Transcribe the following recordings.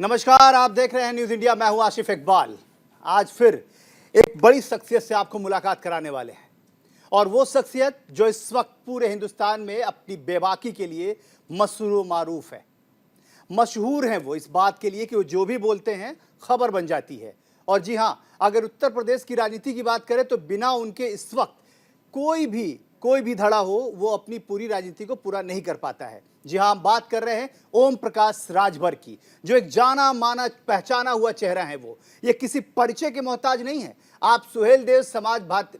नमस्कार, आप देख रहे हैं न्यूज इंडिया। मैं हूं आशिफ इकबाल। आज फिर एक बड़ी शख्सियत से आपको मुलाकात कराने वाले हैं और वो शख्सियत जो इस वक्त पूरे हिंदुस्तान में अपनी बेबाकी के लिए मशहूर मारूफ है। मशहूर हैं वो इस बात के लिए कि वो जो भी बोलते हैं खबर बन जाती है। और जी हां, अगर उत्तर प्रदेश की राजनीति की बात करें तो बिना उनके इस वक्त कोई भी धड़ा हो वो अपनी पूरी राजनीति को पूरा नहीं कर पाता है। जी हां, हम बात कर रहे हैं ओम प्रकाश राजभर की, जो एक जाना माना पहचाना हुआ चेहरा है। वो ये किसी परिचय के मोहताज नहीं है। आप सुहेलदेव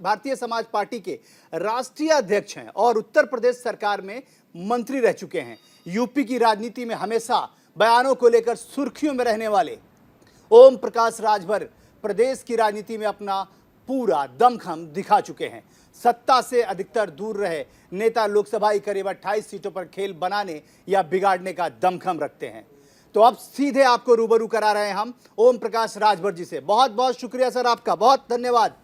भारतीय समाज पार्टी के राष्ट्रीय अध्यक्ष हैं और उत्तर प्रदेश सरकार में मंत्री रह चुके हैं। यूपी की राजनीति में हमेशा बयानों को लेकर सुर्खियों में रहने वाले ओम प्रकाश राजभर प्रदेश की राजनीति में अपना पूरा दमखम दिखा चुके हैं। सत्ता से अधिकतर दूर रहे नेता लोकसभा की करीब 28 सीटों पर खेल बनाने या बिगाड़ने का दमखम रखते हैं। तो अब सीधे आपको रूबरू करा रहे हैं हम ओम प्रकाश राजभर जी से। बहुत बहुत शुक्रिया सर, आपका बहुत धन्यवाद।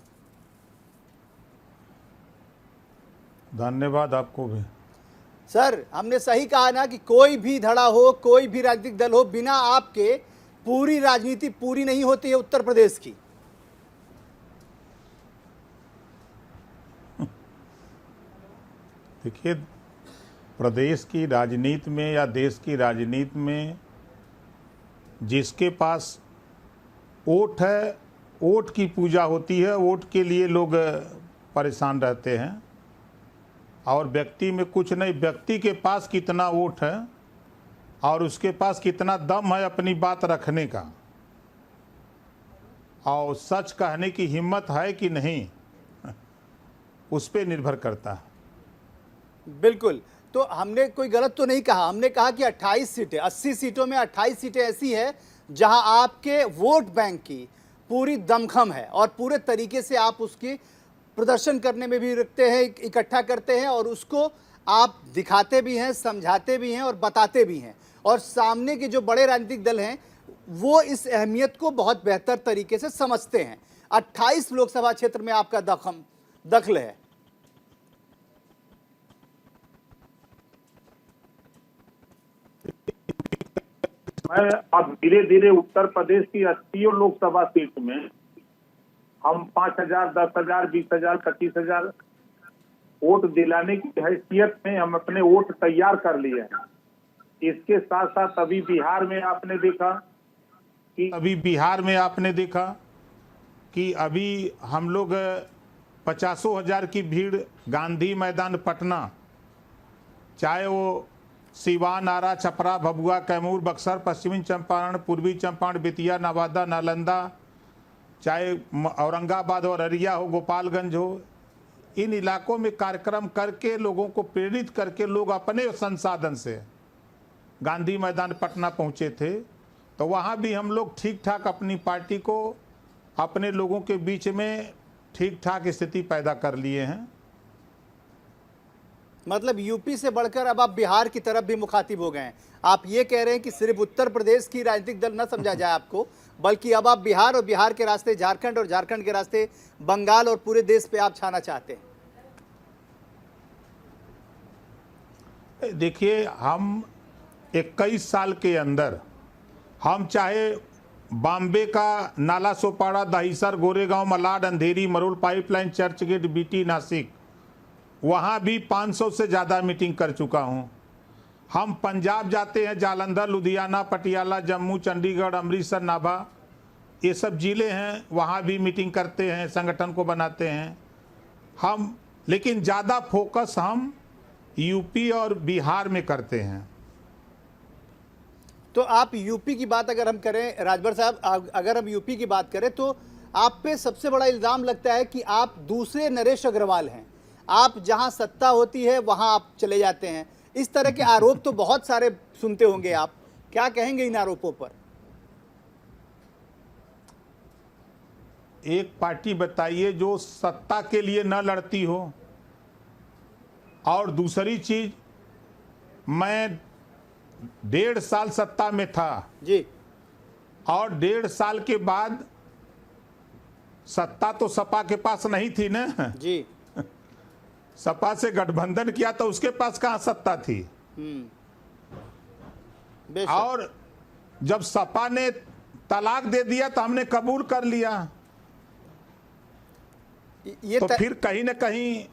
धन्यवाद आपको भी। सर, हमने सही कहा ना कि कोई भी धड़ा हो, कोई भी राजनीतिक दल हो, बिना आपके पूरी राजनीति पूरी नहीं होती है उत्तर प्रदेश की। देखिए, प्रदेश की राजनीति में या देश की राजनीति में जिसके पास वोट है, वोट की पूजा होती है, वोट के लिए लोग परेशान रहते हैं। और व्यक्ति में कुछ नहीं, व्यक्ति के पास कितना वोट है और उसके पास कितना दम है अपनी बात रखने का और सच कहने की हिम्मत है कि नहीं, उस पर निर्भर करता है। बिल्कुल। तो हमने कोई गलत तो नहीं कहा, हमने कहा कि 28 सीटें, 80 सीटों में 28 सीटें ऐसी है जहां आपके वोट बैंक की पूरी दमखम है और पूरे तरीके से आप उसकी प्रदर्शन करने में भी रखते हैं, इकट्ठा करते हैं और उसको आप दिखाते भी हैं, समझाते भी हैं और बताते भी हैं। और सामने के जो बड़े राजनीतिक दल हैं वो इस अहमियत को बहुत बेहतर तरीके से समझते हैं। 28 लोकसभा क्षेत्र में आपका दखल है। मैं अब धीरे धीरे उत्तर प्रदेश की 80 लोकसभा सीट में हम 5,000, 10,000, 20,000, 25,000 वोट दिलाने की हैसियत में हम अपने वोट तैयार कर लिए हैं। इसके साथ साथ अभी बिहार में आपने देखा कि अभी हम लोग 50,000 की भीड़ गांधी मैदान पटना, चाहे वो सीवान, आरा, छपरा, भभुआ, कैमूर, बक्सर, पश्चिमी चंपारण, पूर्वी चंपारण, बेतिया, नवादा, नालंदा, चाहे औरंगाबाद और अररिया हो, गोपालगंज हो, इन इलाकों में कार्यक्रम करके लोगों को प्रेरित करके लोग अपने संसाधन से गांधी मैदान पटना पहुंचे थे। तो वहां भी हम लोग ठीक ठाक अपनी पार्टी को अपने लोगों के बीच में ठीक ठाक स्थिति पैदा कर लिए हैं। मतलब यूपी से बढ़कर अब आप बिहार की तरफ भी मुखातिब हो गए हैं। आप ये कह रहे हैं कि सिर्फ उत्तर प्रदेश की राजनीतिक दल न समझा जाए आपको, बल्कि अब आप बिहार और बिहार के रास्ते झारखंड और झारखंड के रास्ते बंगाल और पूरे देश पे आप छाना चाहते हैं। देखिए, हम 21 साल के अंदर हम चाहे बॉम्बे का नाला सोपाड़ा, दहीसर, गोरेगांव, मलाड, अंधेरी, मरोल पाइपलाइन, चर्चगेट, बीटी, नासिक, वहाँ भी 500 से ज़्यादा मीटिंग कर चुका हूँ। हम पंजाब जाते हैं, जालंधर, लुधियाना, पटियाला, जम्मू, चंडीगढ़, अमृतसर, नाभा, ये सब ज़िले हैं, वहाँ भी मीटिंग करते हैं, संगठन को बनाते हैं हम। लेकिन ज़्यादा फोकस हम यूपी और बिहार में करते हैं। तो आप यूपी की बात अगर हम करें राजभर साहब, अगर हम यूपी की बात करें तो आप पे सबसे बड़ा इल्ज़ाम लगता है कि आप दूसरे नरेश अग्रवाल हैं। आप जहां सत्ता होती है वहां आप चले जाते हैं। इस तरह के आरोप तो बहुत सारे सुनते होंगे, आप क्या कहेंगे इन आरोपों पर? एक पार्टी बताइए जो सत्ता के लिए न लड़ती हो, और दूसरी चीज, मैं 1.5 साल सत्ता में था जी, और 1.5 साल के बाद सत्ता तो सपा के पास नहीं थी ना जी। सपा से गठबंधन किया तो उसके पास कहां सत्ता थी। और जब सपा ने तलाक दे दिया तो हमने कबूल कर लिया। ये तो फिर कहीं ना कहीं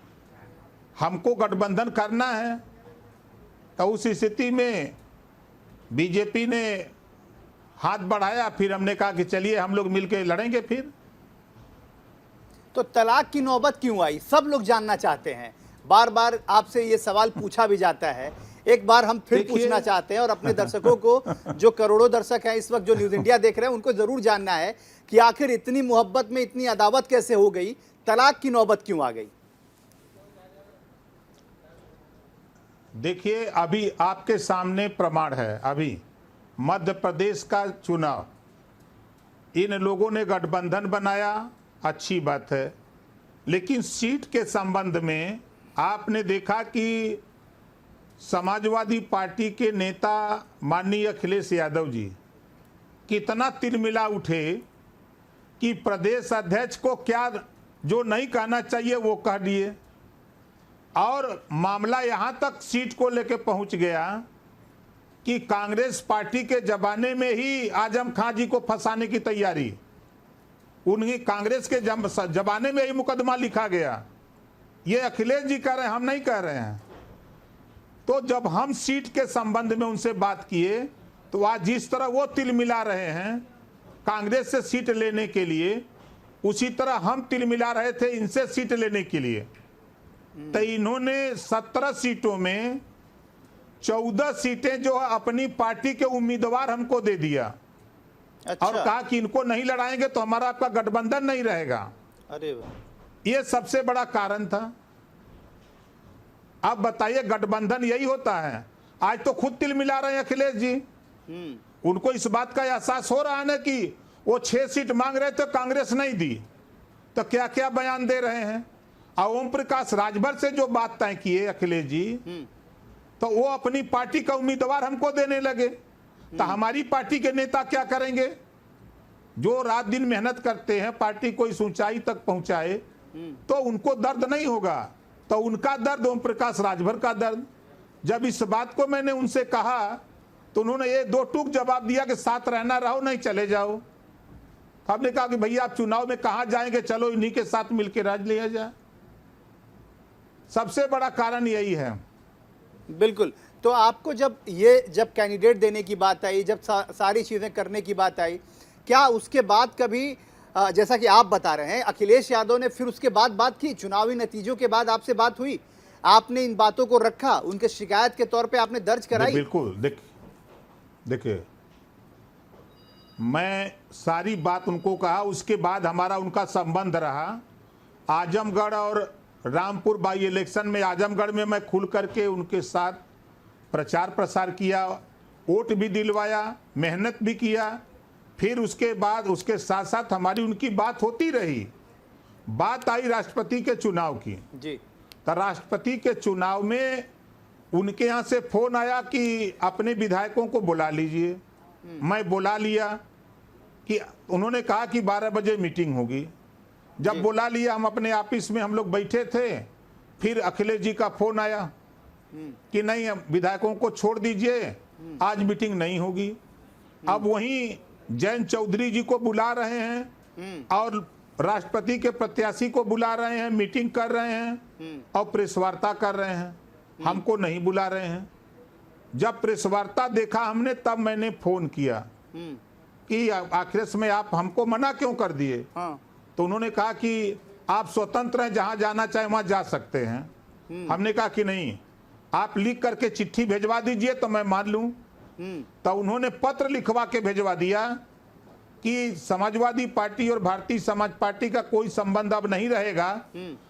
हमको गठबंधन करना है। तो उस स्थिति में बीजेपी ने हाथ बढ़ाया, फिर हमने कहा कि चलिए हम लोग मिलकर लड़ेंगे। फिर तो तलाक की नौबत क्यों आई, सब लोग जानना चाहते हैं। बार बार आपसे ये सवाल पूछा भी जाता है, एक बार हम फिर पूछना चाहते हैं और अपने दर्शकों को, जो करोड़ों दर्शक हैं इस वक्त जो न्यूज़ इंडिया देख रहे हैं, उनको जरूर जानना है कि आखिर इतनी मोहब्बत में इतनी अदावत कैसे हो गई, तलाक की नौबत क्यों आ गई। देखिए, अभी आपके सामने प्रमाण है। अभी मध्य प्रदेश का चुनाव, इन लोगों ने गठबंधन बनाया, अच्छी बात है, लेकिन सीट के संबंध में आपने देखा कि समाजवादी पार्टी के नेता माननीय अखिलेश यादव जी कितना तिलमिला उठे कि प्रदेश अध्यक्ष को क्या जो नहीं कहना चाहिए वो कह दिए, और मामला यहां तक सीट को लेकर पहुंच गया कि कांग्रेस पार्टी के जमाने में ही आजम खान जी को फंसाने की तैयारी, उन्हीं कांग्रेस के जमाने में ही मुकदमा लिखा गया। ये अखिलेश जी कह रहे हैं, हम नहीं कह रहे हैं। तो जब हम सीट के संबंध में उनसे बात किए तो आज जिस तरह वो तिल मिला रहे हैं कांग्रेस से सीट लेने के लिए, उसी तरह हम तिल मिला रहे थे इनसे सीट लेने के लिए। तो इन्होंने 17 सीटों में 14 सीटें जो अपनी पार्टी के उम्मीदवार हमको दे दिया। अच्छा। और कहा कि इनको नहीं लड़ाएंगे तो हमारा आपका गठबंधन नहीं रहेगा। अरे वाह, ये सबसे बड़ा कारण था। अब बताइए, गठबंधन यही होता है। आज तो खुद तिल मिला रहे हैं अखिलेश जी। उनको इस बात का एहसास हो रहा है ना कि वो 6 सीट मांग रहे थे, कांग्रेस नहीं दी, तो क्या क्या बयान दे रहे हैं। और ओम प्रकाश राजभर से जो बात तय किए अखिलेश जी, तो वो अपनी पार्टी का उम्मीदवार हमको देने लगे। तो हमारी पार्टी के नेता क्या करेंगे, जो रात दिन मेहनत करते हैं पार्टी को इस ऊंचाई तक पहुंचाए, तो उनको दर्द नहीं होगा। तो उनका दर्द ओम प्रकाश राजभर का दर्द। जब इस बात को मैंने उनसे कहा तो उन्होंने ये 2 टूक जवाब दिया कि साथ रहना रहो नहीं चले जाओ। हमने कहा कि भैया आप चुनाव में कहां जाएंगे, चलो इन्हीं के साथ मिलकर राज लिया जाए। सबसे बड़ा कारण यही है। बिल्कुल। तो आपको जब कैंडिडेट देने की बात आई, जब सारी चीजें करने की बात आई, क्या उसके बाद कभी जैसा कि आप बता रहे हैं अखिलेश यादव ने फिर उसके बाद बात की, चुनावी नतीजों के बाद आपसे बात हुई, आपने इन बातों को रखा, उनके शिकायत के तौर पे आपने दर्ज कराई? बिल्कुल। देखिए, मैं सारी बात उनको कहा, उसके बाद हमारा उनका संबंध रहा। आजमगढ़ और रामपुर बाई इलेक्शन में आजमगढ़ में मैं खुल करके उनके साथ प्रचार प्रसार किया, वोट भी दिलवाया, मेहनत भी किया। फिर उसके बाद उसके साथ साथ हमारी उनकी बात होती रही। बात आई राष्ट्रपति के चुनाव की जी। तो राष्ट्रपति के चुनाव में उनके यहाँ से फोन आया कि अपने विधायकों को बुला लीजिए। मैं बुला लिया कि उन्होंने कहा कि 12 बजे मीटिंग होगी। जब बुला लिया, हम अपने ऑफिस में हम लोग बैठे थे, फिर अखिलेश जी का फोन आया कि नहीं विधायकों को छोड़ दीजिए, आज मीटिंग नहीं होगी। अब वहीं जयंत चौधरी जी को बुला रहे हैं और राष्ट्रपति के प्रत्याशी को बुला रहे हैं, मीटिंग कर रहे हैं और प्रेस वार्ता कर रहे हैं, हमको नहीं बुला रहे हैं। जब प्रेस वार्ता देखा हमने, तब मैंने फोन किया कि आखिर में आप हमको मना क्यों कर दिए। हाँ। तो उन्होंने कहा कि आप स्वतंत्र हैं, जहां जाना चाहे वहां जा सकते हैं। हमने कहा कि नहीं, आप लिख करके चिट्ठी भेजवा दीजिए तो मैं मान लूं। तो उन्होंने पत्र लिखवा के भेजवा दिया कि समाजवादी पार्टी और भारतीय समाज पार्टी का कोई संबंध अब नहीं रहेगा।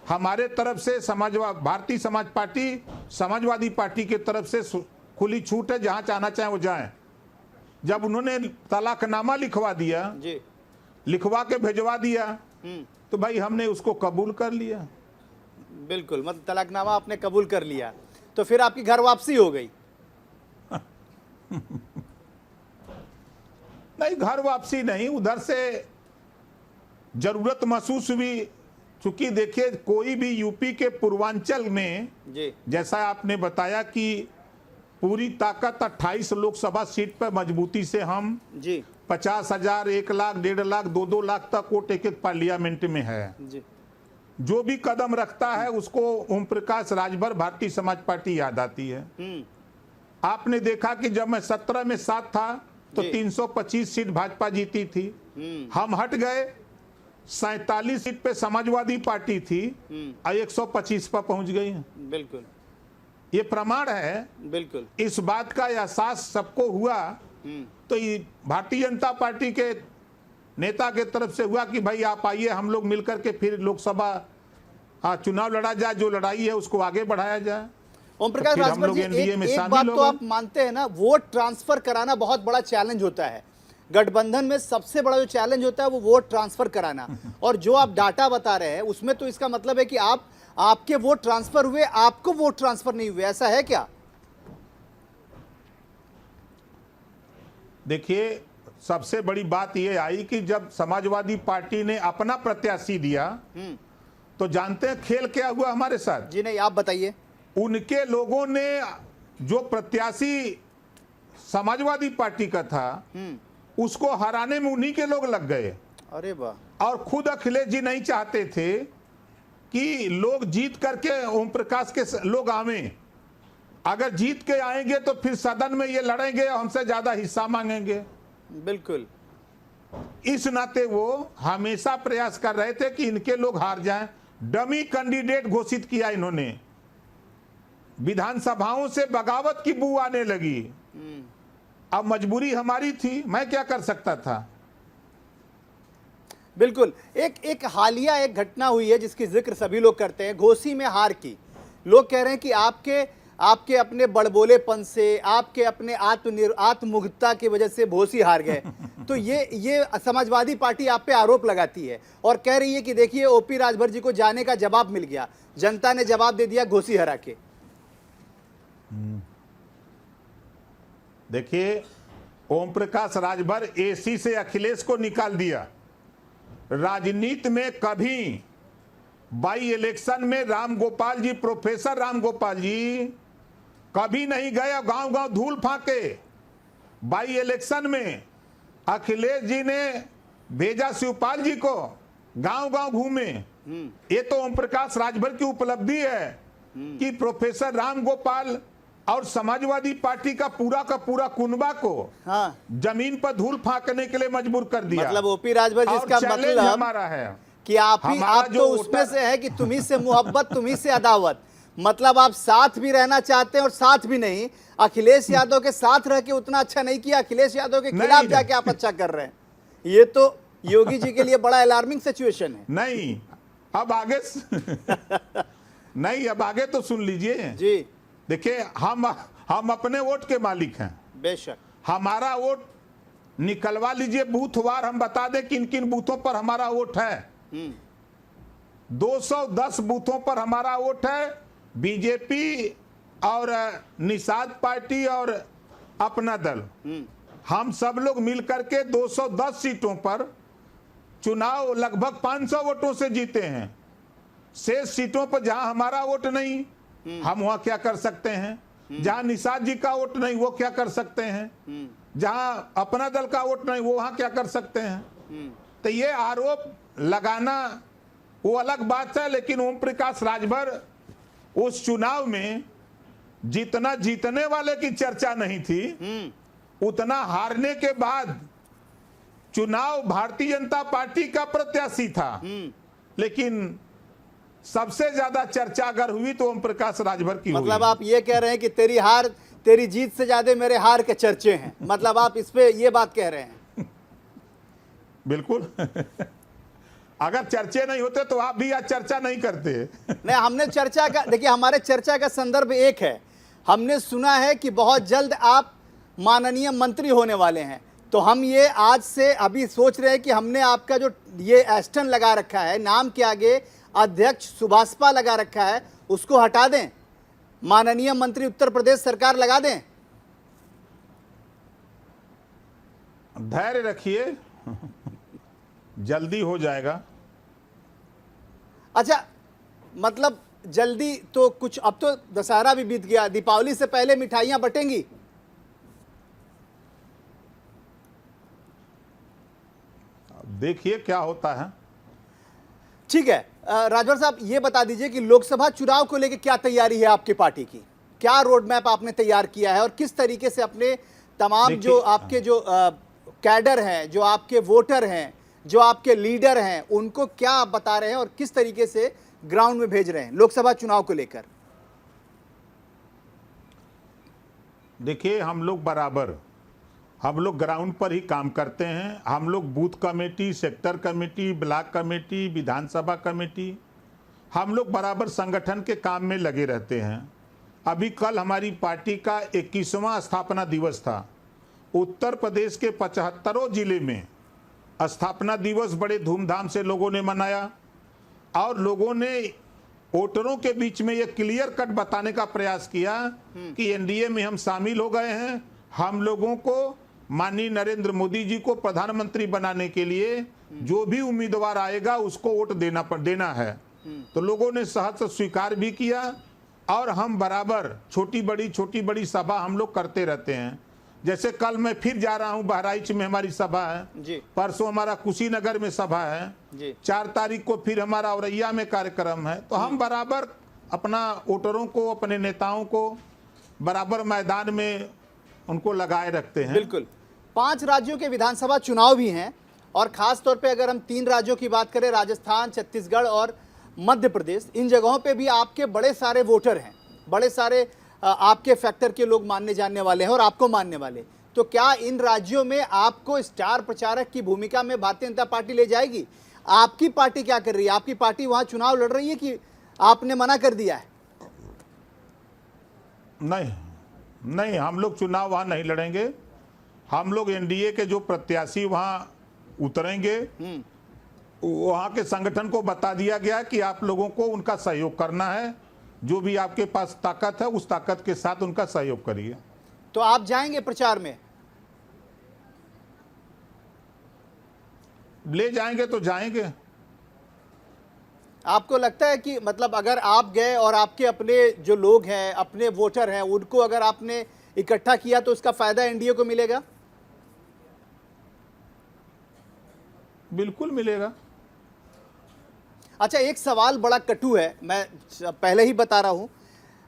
हमारे तरफ से भारतीय समाज पार्टी समाजवादी पार्टी की तरफ से खुली छूट है, जहां जाना चाहे वो जाएं। जब उन्होंने तलाकनामा लिखवा दिया जी, लिखवा के भेजवा दिया, तो भाई हमने उसको कबूल कर लिया। बिल्कुल, मतलब तलाकनामा आपने कबूल कर लिया, तो फिर आपकी घर वापसी हो गई? नहीं, घर वापसी नहीं, उधर से जरूरत महसूस हुई। चूंकि देखिए, कोई भी यूपी के पूर्वांचल में जी, जैसा आपने बताया कि पूरी ताकत 28 लोकसभा सीट पर मजबूती से हम जी 50,000, 1 लाख, 1.5 लाख, 2-2 लाख तक वोट एक एक पार्लियामेंट में है। जी जो भी कदम रखता है उसको ओम प्रकाश राजभर भारतीय समाज पार्टी याद आती है। आपने देखा कि जब मैं 17 में साथ था तो जी। 325 सीट भाजपा जीती थी। हम हट गए, 47 सीट पे समाजवादी पार्टी थी और 125 पर पहुंच गई। बिल्कुल ये प्रमाण है। बिल्कुल इस बात का एहसास सबको हुआ तो ये भारतीय जनता पार्टी के नेता के तरफ से हुआ कि भाई आप आइए, हम लोग मिलकर के फिर लोकसभा चुनाव लड़ा जाए, जो लड़ाई है उसको आगे बढ़ाया जाए। ओम प्रकाश फिर हम राजभर लोग जी, एनडीए में एक शामिल बात हो तो गए। आप मानते हैं ना, वोट ट्रांसफर कराना बहुत बड़ा चैलेंज होता है। गठबंधन में सबसे बड़ा जो चैलेंज होता है वो वोट ट्रांसफर कराना। और जो आप डाटा बता रहे हैं उसमें तो इसका मतलब है कि आपके वोट ट्रांसफर हुए, आपको वोट ट्रांसफर नहीं हुए, ऐसा है क्या? देखिए, सबसे बड़ी बात यह आई कि जब समाजवादी पार्टी ने अपना प्रत्याशी दिया तो जानते हैं खेल क्या हुआ हमारे साथ? जी नहीं, आप बताइए। उनके लोगों ने जो प्रत्याशी समाजवादी पार्टी का था उसको हराने में उन्हीं के लोग लग गए। अरे वाह। और खुद अखिलेश जी नहीं चाहते थे कि लोग जीत करके ओम प्रकाश के लोग आवे। अगर जीत के आएंगे तो फिर सदन में ये लड़ेंगे और हमसे ज्यादा हिस्सा मांगेंगे। बिल्कुल। इस नाते वो हमेशा प्रयास कर रहे थे कि इनके लोग हार जाएं। डमी कैंडिडेट घोषित किया इन्होंने, विधानसभाओं से बगावत की बू आने लगी। अब मजबूरी हमारी थी, मैं क्या कर सकता था। बिल्कुल। एक हालिया एक घटना हुई है जिसकी जिक्र सभी लोग करते हैं, घोसी में हार की। लोग कह रहे हैं कि आपके अपने बड़बोलेपन से, आपके अपने आत्ममुग्धता की वजह से घोसी हार गए। तो ये समाजवादी पार्टी आप पे आरोप लगाती है और कह रही है कि देखिए ओपी राजभर जी को जाने का जवाब मिल गया, जनता ने जवाब दे दिया घोसी हरा के। देखिए, ओम प्रकाश राजभर एसी से अखिलेश को निकाल दिया। राजनीति में कभी बाई इलेक्शन में राम गोपाल जी, प्रोफेसर राम गोपाल जी कभी नहीं गए गांव गांव धूल फाके। बाई इलेक्शन में अखिलेश जी ने भेजा शिवपाल जी को, गांव गांव घूमे। ये तो ओम प्रकाश राजभर की उपलब्धि है कि प्रोफेसर राम गोपाल और समाजवादी पार्टी का पूरा कुनबा को हाँ, जमीन पर धूल फाकने के लिए मजबूर कर दिया। मतलब ओपी राजभर जिसका चैलेंज मतलब हमारा है कि आप जो तो उसमें से है कि तुम्ही से मोहब्बत, तुम्ही से अदावत। मतलब आप साथ भी रहना चाहते हैं और साथ भी नहीं। अखिलेश यादव के साथ रह के उतना अच्छा नहीं किया, अखिलेश यादव के खिलाफ नहीं। जाके आप अच्छा कर रहे हैं। ये तो योगी जी के लिए बड़ा अलार्मिंग सिचुएशन है। नहीं, अब आगे नहीं, अब आगे तो सुन लीजिए जी। देखिए, हम अपने वोट के मालिक हैं। बेशक। हमारा वोट निकलवा लीजिए बूथवार, हम बता दें किन किन बूथों पर हमारा वोट है। 210 बूथों पर हमारा वोट है। बीजेपी और निषाद पार्टी और अपना दल, हम सब लोग मिलकर के 210 सीटों पर चुनाव लगभग 500 वोटों से जीते हैं। शेष सीटों पर जहां हमारा वोट नहीं, हम वहां क्या कर सकते हैं। जहां निषाद जी का वोट नहीं, वो क्या कर सकते हैं। जहां अपना दल का वोट नहीं, वो वहां क्या कर सकते हैं। तो ये आरोप लगाना वो अलग बात है। लेकिन ओम प्रकाश राजभर उस चुनाव में जितना जीतने वाले की चर्चा नहीं थी, उतना हारने के बाद चुनाव भारतीय जनता पार्टी का प्रत्याशी था। लेकिन सबसे ज्यादा चर्चा अगर हुई तो ओम प्रकाश राजभर की मतलब हुई। आप ये कह रहे हैं कि तेरी जीत से ज्यादा मेरे हार के चर्चे हैं। मतलब आप इस पे ये बात कह रहे हैं। बिल्कुल। अगर चर्चे नहीं होते तो आप भी आज चर्चा नहीं करते। नहीं, हमने चर्चा का, देखिए हमारे चर्चा का संदर्भ एक है। हमने सुना है कि बहुत जल्द आप माननीय मंत्री होने वाले हैं। तो हम ये आज से अभी सोच रहे हैं कि हमने आपका जो ये एस्टन लगा रखा है, नाम के आगे अध्यक्ष सुभाषपा लगा रखा है, उसको हटा दें, माननीय मंत्री उत्तर प्रदेश सरकार लगा दें। धैर्य रखिए, जल्दी हो जाएगा। अच्छा, मतलब जल्दी तो कुछ, अब तो दशहरा भी बीत गया, दीपावली से पहले मिठाइयां बटेंगी? देखिए क्या होता है। ठीक है, राजभर साहब ये बता दीजिए कि लोकसभा चुनाव को लेकर क्या तैयारी है आपकी पार्टी की? क्या रोड मैप आपने तैयार किया है और किस तरीके से अपने तमाम जो आपके जो कैडर हैं, जो आपके वोटर हैं, जो आपके लीडर हैं, उनको क्या आप बता रहे हैं और किस तरीके से ग्राउंड में भेज रहे हैं लोकसभा चुनाव को लेकर? देखिए हम लोग ग्राउंड पर ही काम करते हैं। हम लोग booth committee, sector committee, block committee, विधानसभा कमेटी, हम लोग बराबर संगठन के काम में लगे रहते हैं। अभी कल हमारी पार्टी का 21वां स्थापना दिवस था। उत्तर प्रदेश के 75 जिले में स्थापना दिवस बड़े धूमधाम से लोगों ने मनाया और लोगों ने वोटरों के बीच में ये क्लियर कट बताने का प्रयास किया कि एनडीए में हम शामिल हो गए हैं। हम लोगों को माननीय नरेंद्र मोदी जी को प्रधानमंत्री बनाने के लिए जो भी उम्मीदवार आएगा उसको वोट देना है। तो लोगों ने सहर्ष स्वीकार भी किया और हम बराबर छोटी बड़ी सभा हम लोग करते रहते हैं। जैसे कल मैं फिर जा रहा हूं, बहराइच में हमारी सभा है जी। परसों हमारा कुशीनगर में सभा है जी। 4 तारीख को फिर हमारा औरैया में कार्यक्रम है। तो हम बराबर अपना वोटरों को, अपने नेताओं को बराबर मैदान में उनको लगाए रखते हैं। बिल्कुल। 5 राज्यों के विधानसभा चुनाव भी हैं और खास तौर पे अगर हम 3 राज्यों की बात करें, राजस्थान, छत्तीसगढ़ और मध्य प्रदेश, इन जगहों पे भी आपके बड़े सारे वोटर हैं, बड़े सारे आपके फैक्टर के लोग मानने जानने वाले हैं और आपको मानने वाले। तो क्या इन राज्यों में आपको स्टार प्रचारक की भूमिका में भारतीय जनता पार्टी ले जाएगी? आपकी पार्टी क्या कर रही है? आपकी पार्टी वहां चुनाव लड़ रही है कि आपने मना कर दिया है? नहीं, हम लोग चुनाव वहां नहीं लड़ेंगे। हम लोग एनडीए के जो प्रत्याशी वहां उतरेंगे, वहां के संगठन को बता दिया गया कि आप लोगों को उनका सहयोग करना है। जो भी आपके पास ताकत है उस ताकत के साथ उनका सहयोग करिए। तो आप जाएंगे प्रचार में? ले जाएंगे तो जाएंगे। आपको लगता है कि मतलब अगर आप गए और आपके अपने जो लोग हैं, अपने वोटर हैं, उनको अगर आपने इकट्ठा किया तो उसका फायदा एनडीए को मिलेगा? बिल्कुल मिलेगा। अच्छा, एक सवाल बड़ा कटु है, मैं पहले ही बता रहा हूं,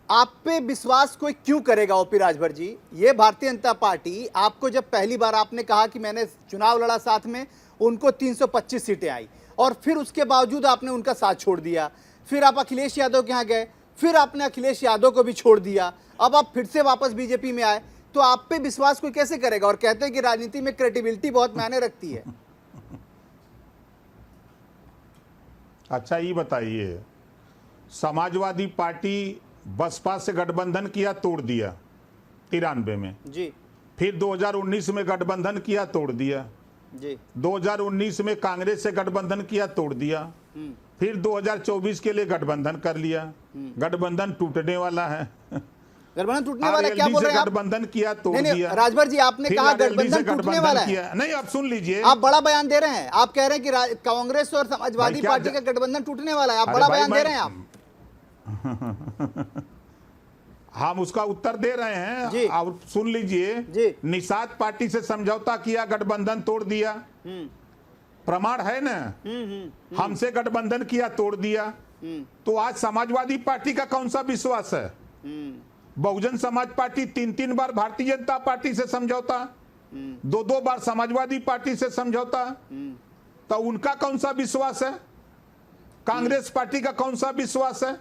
आप पे विश्वास कोई क्यों करेगा ओपी राजभर जी? ये भारतीय जनता पार्टी आपको जब पहली बार आपने कहा कि मैंने चुनाव लड़ा साथ में, उनको 325 सीटें आई और फिर उसके बावजूद आपने उनका साथ छोड़ दिया। फिर आप अखिलेश यादव के यहाँ गए, फिर आपने अखिलेश यादव को भी छोड़ दिया, अब आप फिर से वापस बीजेपी में आए। तो आप पे विश्वास कोई कैसे करेगा? और कहते हैं कि राजनीति में क्रेडिबिलिटी बहुत मायने रखती है। अच्छा ये बताइए, समाजवादी पार्टी बसपा से गठबंधन किया, तोड़ दिया 93 में जी। फिर 2019 में गठबंधन किया, तोड़ दिया जी। 2019 में कांग्रेस से गठबंधन किया, तोड़ दिया। फिर 2024 के लिए गठबंधन कर लिया। गठबंधन टूटने वाला है। गठबंधन टूटने वाला, क्या बोल रहे हैं आप? गठबंधन किया, तोड़ नहीं, दिया। राजभर जी आपने कहा गठबंधन टूटने वाला है। नहीं, आप सुन लीजिए, आप बड़ा बयान दे रहे हैं। आप कह रहे हैं कि कांग्रेस और समाजवादी पार्टी का गठबंधन टूटने वाला है। आप बड़ा बयान दे रहे हैं आप। हम उसका उत्तर दे रहे हैं, आप सुन लीजिए। निषाद पार्टी से समझौता किया, गठबंधन तोड़ दिया, प्रमाण है ना। हमसे गठबंधन किया, तोड़ दिया। तो आज समाजवादी पार्टी का कौन सा विश्वास है? बहुजन समाज पार्टी 3 बार भारतीय जनता पार्टी से समझौता, 2 बार समाजवादी पार्टी से समझौता, तो उनका कौन सा विश्वास है? कांग्रेस पार्टी का कौन सा विश्वास है?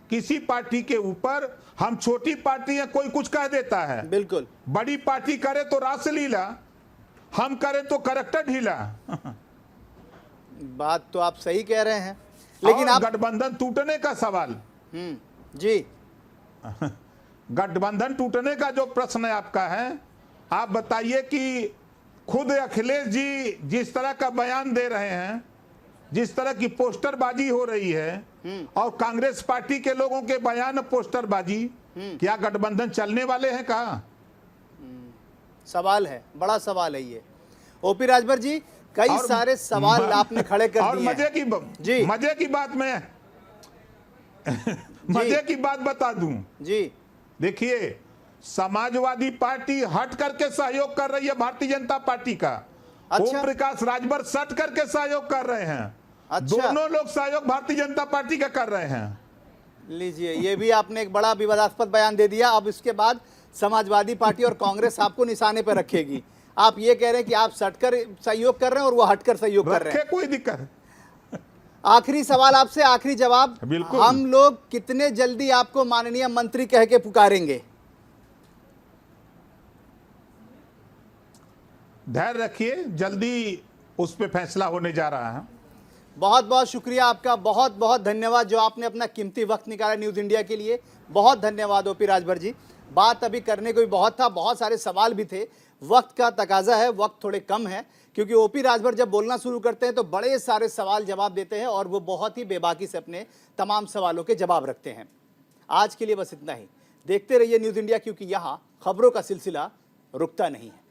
किसी पार्टी के ऊपर हम छोटी पार्टी है, कोई कुछ कह देता है, बिल्कुल। बड़ी पार्टी करे तो रासलीला, हम करें तो करैक्टर ढीला। बात तो आप सही कह रहे हैं, लेकिन आप गठबंधन टूटने का सवाल जी गठबंधन टूटने का जो प्रश्न है आपका है, आप बताइए कि खुद अखिलेश जी जिस तरह का बयान दे रहे हैं, जिस तरह की पोस्टरबाजी हो रही है और कांग्रेस पार्टी के लोगों के बयान पोस्टरबाजी, क्या गठबंधन चलने वाले हैं? कहा सवाल है, बड़ा सवाल है ये। ओपी राजभर जी, कई सारे सवाल आपने खड़े कर दिए। और मजे की बात में मजे की बात बता दूं, जी देखिए समाजवादी पार्टी हट करके सहयोग कर रही है भारतीय जनता पार्टी का। अच्छा। ओम प्रकाश राजभर सट करके सहयोग कर रहे हैं। अच्छा। दोनों लोग सहयोग भारतीय जनता पार्टी का कर रहे हैं। लीजिए, ये भी आपने एक बड़ा विवादास्पद बयान दे दिया। अब इसके बाद समाजवादी पार्टी और कांग्रेस आपको निशाने पर रखेगी। आप ये कह रहे हैं कि आप सटकर सहयोग कर रहे हैं और वो हटकर सहयोग कर रहे हैं। रखे कोई दिक्कत। आखिरी सवाल आपसे, आखिरी जवाब। बिल्कुल। हम लोग कितने जल्दी आपको माननीय मंत्री कह के पुकारेंगे? धैर्य रखिए, जल्दी उस पर फैसला होने जा रहा है। बहुत बहुत शुक्रिया आपका, बहुत बहुत धन्यवाद जो आपने अपना कीमती वक्त निकाला न्यूज़ इंडिया के लिए। बहुत धन्यवाद ओपी राजभर जी। बात अभी करने को भी बहुत था, बहुत सारे सवाल भी थे। वक्त का तकाजा है, वक्त थोड़े कम है, क्योंकि ओपी राजभर जब बोलना शुरू करते हैं तो बड़े सारे सवाल जवाब देते हैं और वो बहुत ही बेबाकी से अपने तमाम सवालों के जवाब रखते हैं। आज के लिए बस इतना ही। देखते रहिए न्यूज़ इंडिया, क्योंकि यहाँ खबरों का सिलसिला रुकता नहीं है।